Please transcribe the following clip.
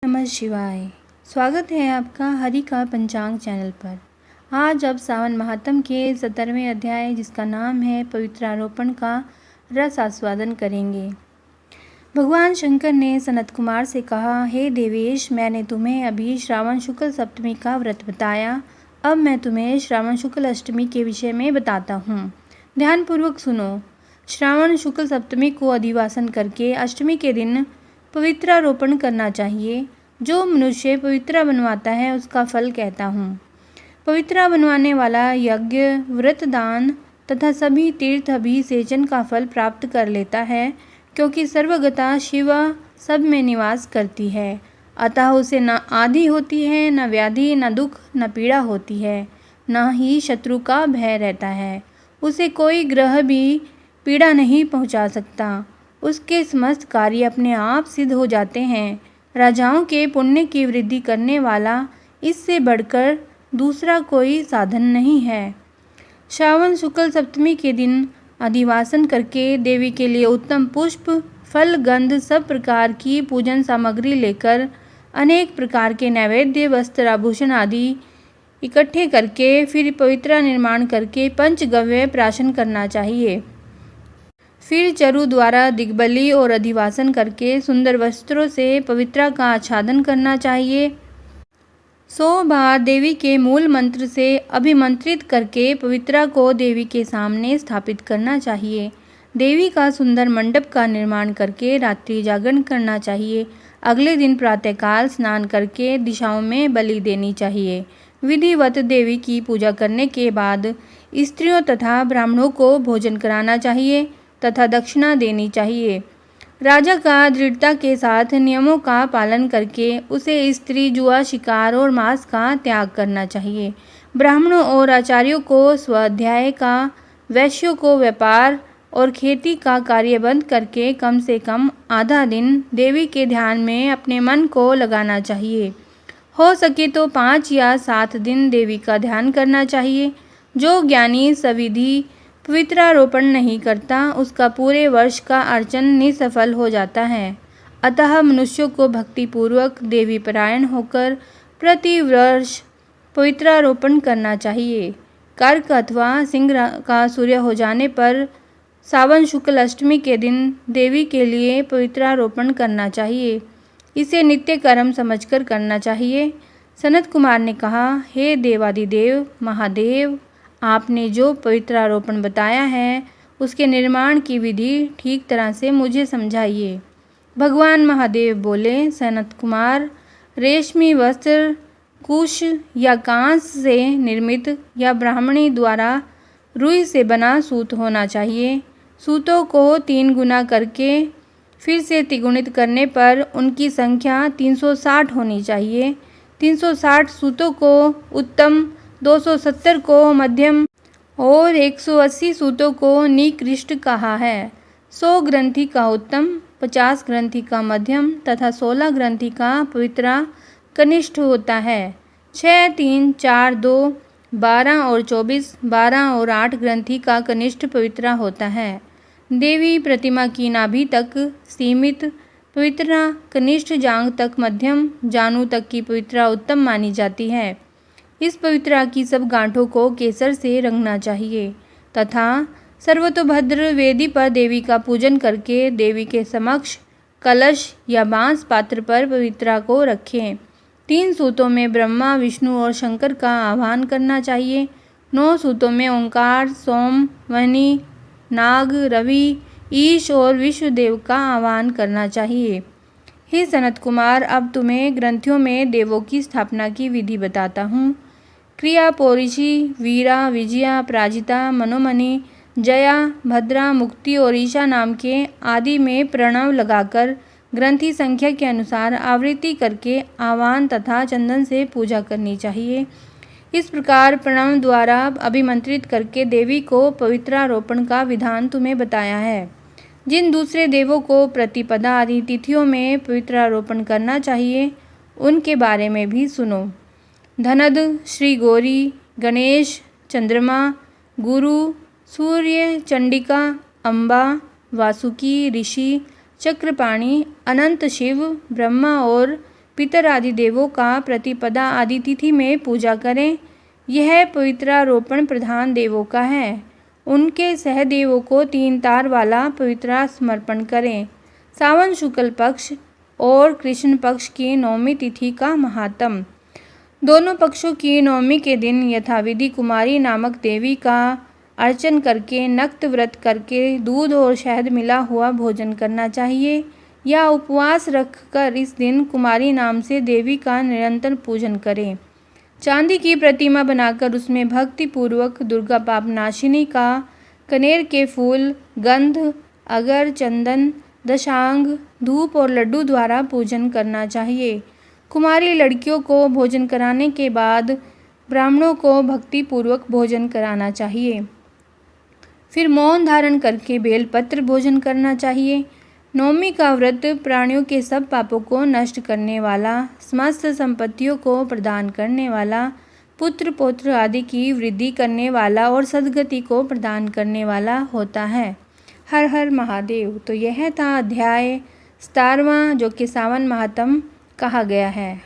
नमः शिवाय। स्वागत है आपका हरि का पंचांग चैनल पर। आज अब सावन महात्म के 17वें अध्याय जिसका नाम है पवित्रारोपण का रस आस्वादन करेंगे। भगवान शंकर ने सनत कुमार से कहा, हे देवेश, मैंने तुम्हें अभी श्रावण शुक्ल सप्तमी का व्रत बताया। अब मैं तुम्हें श्रावण शुक्ल अष्टमी के विषय में बताता हूँ। ध्यानपूर्वक सुनो। श्रावण शुक्ल सप्तमी को अधिवासन करके अष्टमी के दिन पवित्रारोपण करना चाहिए। जो मनुष्य पवित्रा बनवाता है उसका फल कहता हूँ। पवित्रा बनवाने वाला यज्ञ, व्रत, दान तथा सभी तीर्थ अभिषेचन का फल प्राप्त कर लेता है, क्योंकि सर्वगता शिवा सब में निवास करती है। अतः उसे न आदि होती है, न व्याधि, न दुख, न पीड़ा होती है, न ही शत्रु का भय रहता है। उसे कोई ग्रह भी पीड़ा नहीं पहुँचा सकता। उसके समस्त कार्य अपने आप सिद्ध हो जाते हैं। राजाओं के पुण्य की वृद्धि करने वाला इससे बढ़कर दूसरा कोई साधन नहीं है। श्रावण शुक्ल सप्तमी के दिन अधिवासन करके देवी के लिए उत्तम पुष्प, फल, गंध, सब प्रकार की पूजन सामग्री लेकर अनेक प्रकार के नैवेद्य, वस्त्र, आभूषण आदि इकट्ठे करके फिर पवित्रा निर्माण करके पंचगव्य प्राशन करना चाहिए। फिर चरु द्वारा दिग्बली और अधिवासन करके सुंदर वस्त्रों से पवित्रा का आच्छादन करना चाहिए। 100 बार देवी के मूल मंत्र से अभिमंत्रित करके पवित्रा को देवी के सामने स्थापित करना चाहिए। देवी का सुंदर मंडप का निर्माण करके रात्रि जागरण करना चाहिए। अगले दिन प्रातःकाल स्नान करके दिशाओं में बलि देनी चाहिए। विधिवत देवी की पूजा करने के बाद स्त्रियों तथा ब्राह्मणों को भोजन कराना चाहिए तथा दक्षिणा देनी चाहिए। राजा का दृढ़ता के साथ नियमों का पालन करके उसे स्त्री, जुआ, शिकार और मांस का त्याग करना चाहिए। ब्राह्मणों और आचार्यों को स्वाध्याय का, वैश्यों को व्यापार और खेती का कार्य बंद करके कम से कम आधा दिन देवी के ध्यान में अपने मन को लगाना चाहिए। हो सके तो 5 या 7 दिन देवी का ध्यान करना चाहिए। जो ज्ञानी सविधि पवित्रारोपण नहीं करता उसका पूरे वर्ष का अर्चन निसफल हो जाता है। अतः मनुष्यों को भक्तिपूर्वक देवी परायण होकर प्रति वर्ष पवित्रारोपण करना चाहिए। कर्क अथवा सिंह का सूर्य हो जाने पर सावन शुक्ल अष्टमी के दिन देवी के लिए पवित्रारोपण करना चाहिए। इसे नित्य कर्म समझकर करना चाहिए। सनत कुमार ने कहा, हे देवादिदेव महादेव, आपने जो पवित्रारोपण बताया है उसके निर्माण की विधि ठीक तरह से मुझे समझाइए। भगवान महादेव बोले, सनत कुमार, रेशमी वस्त्र, कुश या कांस से निर्मित या ब्राह्मणी द्वारा रुई से बना सूत होना चाहिए। सूतों को 3 गुना करके फिर से तिगुणित करने पर उनकी संख्या 360 होनी चाहिए। 360 सूतों को उत्तम, 270 को मध्यम और 180 सूतों को निकृष्ट कहा है। 100 ग्रंथि का उत्तम, 50 ग्रंथि का मध्यम तथा 16 ग्रंथि का पवित्रा कनिष्ठ होता है। 6, 3, 4, 2, 12 और 24, 12 और 8 ग्रंथि का कनिष्ठ पवित्रा होता है। देवी प्रतिमा की नाभि तक सीमित पवित्रा कनिष्ठ, जांघ तक मध्यम, जानू तक की पवित्रा उत्तम मानी जाती है। इस पवित्रा की सब गांठों को केसर से रंगना चाहिए तथा सर्वतोभद्र वेदी पर देवी का पूजन करके देवी के समक्ष कलश या बांस पात्र पर पवित्रा को रखें। 3 सूतों में ब्रह्मा, विष्णु और शंकर का आह्वान करना चाहिए। 9 सूतों में ओंकार, सोम, वह्नि, नाग, रवि, ईश और विश्वदेव का आह्वान करना चाहिए। हे सनत कुमार, अब तुम्हें ग्रंथियों में देवों की स्थापना की विधि बताता हूँ। क्रिया, पौरुषी, वीरा, विजया, प्राजिता, मनोमणि, जया, भद्रा, मुक्ति और ईशा नाम के आदि में प्रणव लगाकर ग्रंथि संख्या के अनुसार आवृत्ति करके आह्वान तथा चंदन से पूजा करनी चाहिए। इस प्रकार प्रणव द्वारा अभिमंत्रित करके देवी को पवित्रारोपण का विधान तुम्हें बताया है। जिन दूसरे देवों को प्रतिपदा आदि तिथियों में पवित्रारोपण करना चाहिए उनके बारे में भी सुनो। धनद, श्री गौरी, गणेश, चंद्रमा, गुरु, सूर्य, चंडिका, अम्बा, वासुकी, ऋषि, चक्रपाणि, अनंत शिव, ब्रह्मा और पितर आदि देवों का प्रतिपदा आदि तिथि में पूजा करें। यह पवित्रारोपण प्रधान देवों का है। उनके सहदेवों को 3 तार वाला पवित्रा समर्पण करें। सावन शुक्ल पक्ष और कृष्ण पक्ष की नवमी तिथि का महात्म। दोनों पक्षों की नवमी के दिन यथाविधि कुमारी नामक देवी का अर्चन करके नक्त व्रत करके दूध और शहद मिला हुआ भोजन करना चाहिए या उपवास रखकर इस दिन कुमारी नाम से देवी का निरंतर पूजन करें। चांदी की प्रतिमा बनाकर उसमें भक्ति पूर्वक दुर्गा पाप नाशिनी का कनेर के फूल, गंध, अगर, चंदन, दशांग, धूप और लड्डू द्वारा पूजन करना चाहिए। कुमारी लड़कियों को भोजन कराने के बाद ब्राह्मणों को भक्ति पूर्वक भोजन कराना चाहिए। फिर मौन धारण करके बेलपत्र भोजन करना चाहिए। नवमी का व्रत प्राणियों के सब पापों को नष्ट करने वाला, समस्त संपत्तियों को प्रदान करने वाला, पुत्र पौत्र आदि की वृद्धि करने वाला और सद्गति को प्रदान करने वाला होता है। हर हर महादेव। तो यह था अध्याय 17वां जो कि सावन महात्म कहा गया है।